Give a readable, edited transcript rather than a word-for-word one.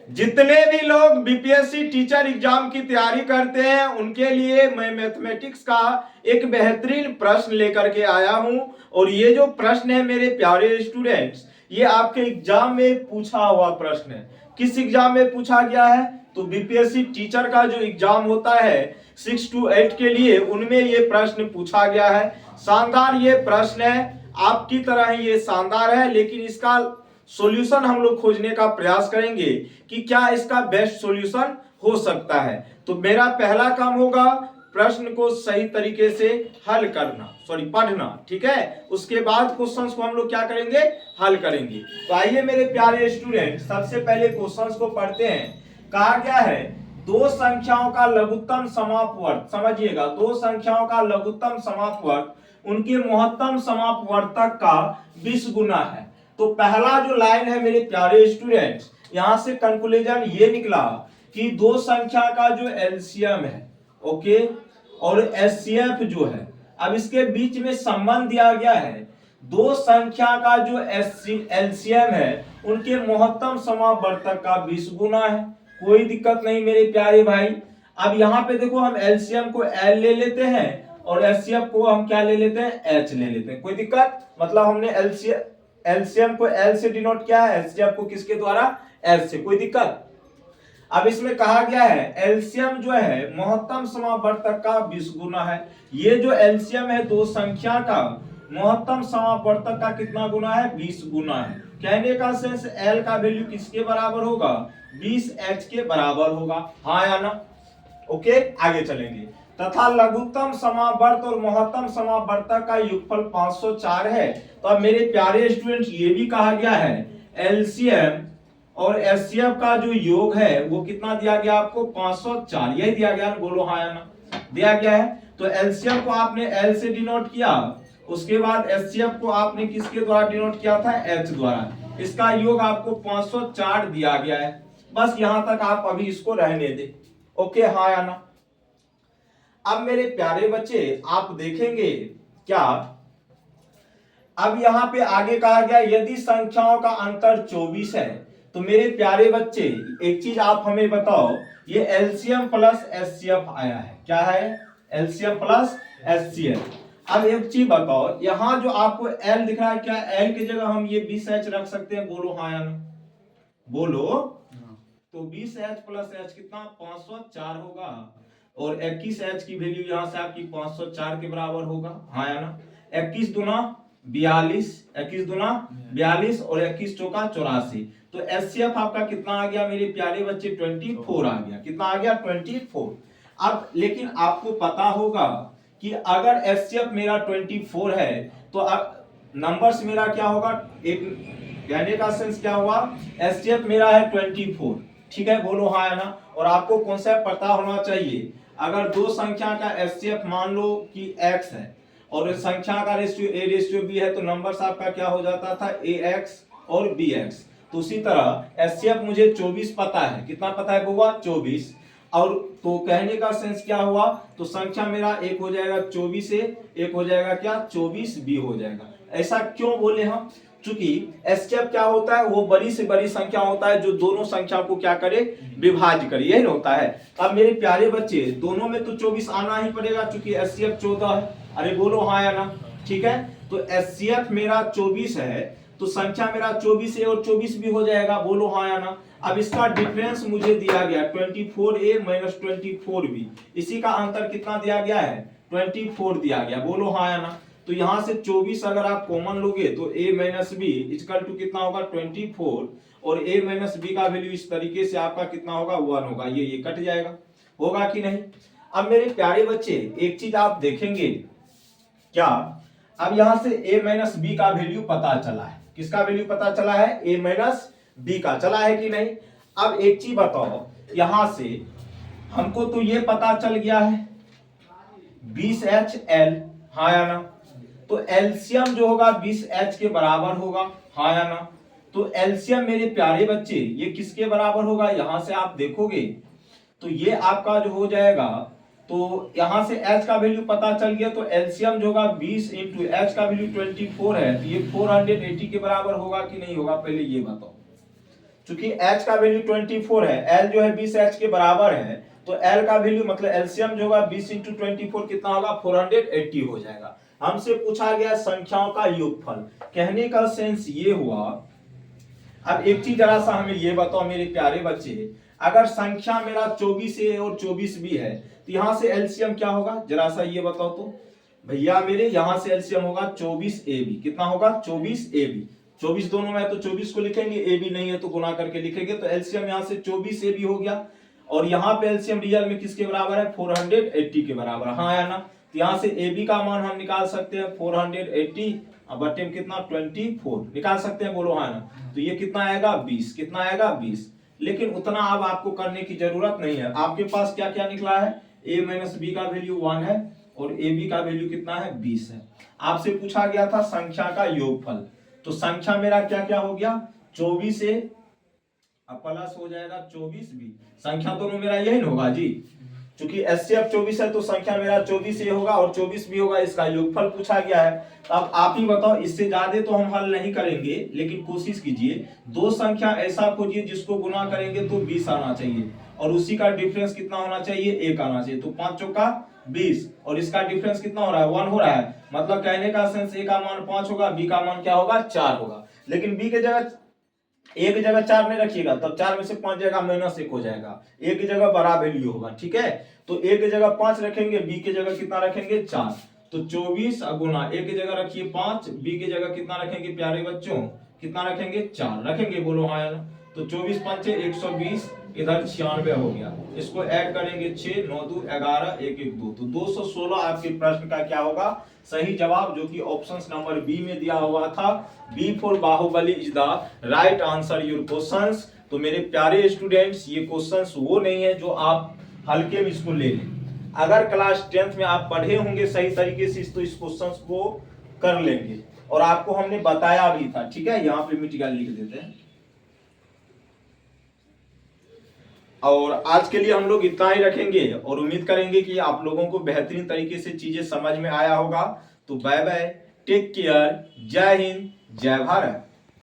जितने भी लोग बीपीएससी टीचर एग्जाम की तैयारी करते हैं उनके लिए मैं मैथमेटिक्स का एक बेहतरीन प्रश्न लेकर के आया हूं। और ये जो प्रश्न है मेरे प्यारे स्टूडेंट्स, ये आपके एग्जाम में पूछा हुआ प्रश्न है। किस एग्जाम में पूछा गया है? तो बीपीएससी टीचर का जो एग्जाम होता है 6 to 8 के लिए, उनमें ये प्रश्न पूछा गया है। शानदार ये प्रश्न है, आपकी तरह ही ये शानदार है, लेकिन इसका सॉल्यूशन हम लोग खोजने का प्रयास करेंगे कि क्या इसका बेस्ट सॉल्यूशन हो सकता है। तो मेरा पहला काम होगा प्रश्न को सही तरीके से हल करना, पढ़ना, ठीक है। उसके बाद क्वेश्चंस को हम लोग क्या करेंगे? हल करेंगे। तो आइए मेरे प्यारे स्टूडेंट, सबसे पहले क्वेश्चंस को पढ़ते हैं। कहा गया है दो संख्याओं का लघुत्तम समापवर्त, समझिएगा, दो संख्याओं का लघुत्तम समापवर्त उनके महत्तम समापवर्तक का 20 गुना है। तो पहला जो लाइन है मेरे प्यारे स्टूडेंट्स, यहां से कंक्लूजन ये निकला कि दो संख्या का जो एलसीएम है, ओके, और एचसीएफ जो है, अब इसके बीच में संबंध दिया गया है। दो संख्या का जो एलसीएम है उनके महत्तम समापवर्तक का 20 गुना है। कोई दिक्कत नहीं मेरे प्यारे भाई। अब यहाँ पे देखो, हम एलसीएम को एल ले लेते हैं और एचसीएफ को हम क्या ले लेते हैं? एच ले लेते हैं। कोई दिक्कत? मतलब हमने एलसीएम को एल से डिनोट किया है, एचसीएफ को किसके द्वारा? एच से। कोई दिक्कत? अब इसमें कहा गया है एलसीएम जो है महत्तम समापवर्तक का 20 गुना है। ये जो एलसीएम है दो संख्या का, महत्तम समापवर्तक का कितना गुना है? 20 गुना है। कहने का सेंस एल का वैल्यू किसके बराबर होगा? 20h के बराबर होगा, हाँ या ना? ओके, आगे चलेंगे। तथा लघुत्तम समावर्त और महत्तम समावर्तक का युगफल 504 है। तो अब मेरे प्यारे स्टूडेंट्स, ये भी कहा गया है एलसीएम और एचसीएफ का जो योग है वो कितना दिया गया आपको? 504। यही दिया गया, बोलो हाँ या ना? दिया गया है। तो एलसीएम को आपने एल से डिनोट किया, उसके बाद एचसीएफ को आपने किसके द्वारा डिनोट किया था? एच द्वारा। इसका योग आपको 504 दिया गया है। बस यहां तक आप अभी इसको रहने दे। ओके, हाँ या ना? अब मेरे प्यारे बच्चे आप देखेंगे क्या, अब यहां पे आगे कहा गया यदि संख्याओं का अंतर 24 है। तो मेरे प्यारे बच्चे एक चीज आप हमें बताओ, ये एलसीएम प्लस एचसीएफ आया है, क्या है? LCM plus HCF. अब एक चीज बताओ, यहां जो आपको एल दिख रहा है, क्या एल की जगह हम ये 20h रख सकते हैं? बोलो हाँ या ना? बोलो। तो 20h प्लस एच कितना? 504 होगा। और 21h की वैल्यू यहां से आपकी 504 के बराबर होगा, हाँ या ना? 21 दूना 42, 21 दूना 42 और 21 चौका 84। तो एचसीएफ आपका कितना आ गया मेरे प्यारे बच्चे? 24 आ गया। कितना आ गया? 24। अब लेकिन आपको पता होगा कि अगर एचसीएफ मेरा 24 है तो अब नंबर्स मेरा क्या होगा? एक कहने का सेंस क्या हुआ? एचसीएफ मेरा है 24, ठीक है, बोलो हाँ या ना? और आपको कॉन्सेप्ट पता होना चाहिए, अगर दो संख्या का एचसीएफ मान लो कि x है और संख्या का रेशियो a रेशियो b है, तो नंबर्स आपका क्या हो जाता था? ax और bx। तो उसी तरह एचसीएफ मुझे 24 पता है। कितना पता है बुआ? 24। और तो कहने का सेंस क्या हुआ? तो संख्या मेरा एक हो जाएगा 24 a, एक हो जाएगा क्या? 24b हो जाएगा। ऐसा क्यों बोले हम? चूंकि एचसीएफ क्या होता है? वो बड़ी से बड़ी संख्या होता है जो दोनों संख्या को क्या करे? विभाज्य करे, यही होता है। अब मेरे प्यारे बच्चे, दोनों में तो 24 आना ही पड़ेगा चूंकि एचसीएफ 14 है। अरे बोलो हाँ या ना? ठीक है, तो एचसीएफ मेरा 24 है तो संख्या मेरा 24 a और 24 भी हो जाएगा, बोलो हाँ या ना? अब इसका डिफरेंस मुझे दिया गया 24a माइनस 24b, इसी का अंतर कितना दिया गया है? 24 दिया गया, बोलो हाँ या ना? तो यहां से 24 अगर आप कॉमन लोगे तो a minus B equal to कितना होगा? 24। और a माइनस बी का वैल्यू इस तरीके से आपका कितना होगा? 1 होगा। ये कट जाएगा, होगा कि नहीं? अब मेरे प्यारे बच्चे एक चीज आप देखेंगे क्या, अब यहां से a माइनस बी का वैल्यू पता चला है। किसका वैल्यू पता चला है? a माइनस बी का। चला है कि नहीं? अब एक चीज बताओ, यहां से हमको तो ये पता चल गया है 20HL, हाँ या ना? तो एलसीएम जो होगा 20H के बराबर होगा, हाँ या ना? तो एलसीएम मेरे प्यारे बच्चे ये किसके बराबर होगा? यहां से आप देखोगे तो ये आपका जो हो जाएगा, तो यहां से H का वैल्यू पता चल गया, तो एलसीएम जो होगा 20 इंटू H का वैल्यू 24 है, तो ये 480 के बराबर होगा कि नहीं होगा? पहले ये बताओ। चूंकि h का वैल्यू 24 है, l जो है 20h के बराबर है, तो l का वैल्यू मतलब एलसीएम जो होगा 20 इंटू 24 कितना होगा 480 हो जाएगा। हमसे पूछा गया संख्याओं का योगफल। कहने का सेंस ये हुआ, अब एक चीज जरा सा हमें ये बताओ मेरे प्यारे बच्चे, अगर संख्या मेरा 24 है और 24 भी है तो यहां से एलसीएम क्या होगा, जरा सा ये बताओ तो भैया मेरे। यहां से एलसीएम होगा 24ab, कितना होगा 24ab। 24 दोनों में है तो 24 को लिखेंगे, ए बी नहीं है तो गुना करके लिखेंगे, तो एलसीएम यहां से 24ab हो गया। और यहाँ पे एलसीएम रियल में किसके बराबर है 480 के बराबर, हाँ या ना। तो यहाँ से ए बी का मान हम निकाल सकते हैं 480 बटे में कितना 24 निकाल सकते हैं, बोलो हाँ ना। तो ये कितना आएगा 20, कितना आएगा 20। लेकिन उतना अब आपको करने की जरूरत नहीं है, आपके पास क्या क्या निकला है, a माइनस बी का वैल्यू 1 है और ए बी का वैल्यू कितना है 20 है। आपसे पूछा गया था संख्या का योगफल, तो संख्या मेरा क्या क्या हो गया 24 से अब प्लस हो जाएगा 24 भी, संख्या दोनों मेरा यही होगा जी। चूंकि एचसीएफ 24 है तो संख्या मेरा 24 ये होगा और 24 भी होगा, इसका योगफल पूछा गया है। तो अब आप ही बताओ, इससे ज्यादा तो हम हल नहीं करेंगे, लेकिन कोशिश कीजिए दो संख्या ऐसा खोजिए जिसको गुना करेंगे तो 20 आना चाहिए और उसी का डिफरेंस कितना होना चाहिए 1 आना चाहिए। तो 5 चौका 20 और इसका डिफरेंस कितना हो रहा है 1 हो रहा है, मतलब कहने का सेंस ए का मान 5 होगा, बी का मान क्या होगा 4 होगा। लेकिन बी के जगह एक जगह 4 नहीं रखिएगा, तब 4 में से 5 जगह -1 हो जाएगा, एक की जगह बड़ा वैल्यू होगा, ठीक है। तो एक की जगह 5 रखेंगे, बी की जगह कितना रखेंगे 4, तो 24 गुना एक की जगह रखिए 5, बी की जगह कितना रखेंगे प्यारे बच्चों, कितना रखेंगे 4 रखेंगे, बोलो हाँ यार। तो 24 5 120, इधर 96 हो गया, इसको ऐड करेंगे 6 9 2 11 1 1 2, तो 216 आपके प्रश्न का क्या होगा सही जवाब, जो कि ऑप्शन नंबर बी में दिया हुआ था। B for Baahubali is the right answer your questions. तो मेरे प्यारे स्टूडेंट्स, ये क्वेश्चंस वो नहीं है जो आप हल्के में इसको ले लें, अगर क्लास 10th में आप पढ़े होंगे सही तरीके से तो इस क्वेश्चंस को कर लेंगे, और आपको हमने बताया भी था, ठीक है। यहाँ पे मिट्टी का लिख देते हैं। और आज के लिए हम लोग इतना ही रखेंगे और उम्मीद करेंगे कि आप लोगों को बेहतरीन तरीके से चीजें समझ में आया होगा। तो बाय बाय, टेक केयर, जय हिंद, जय भारत।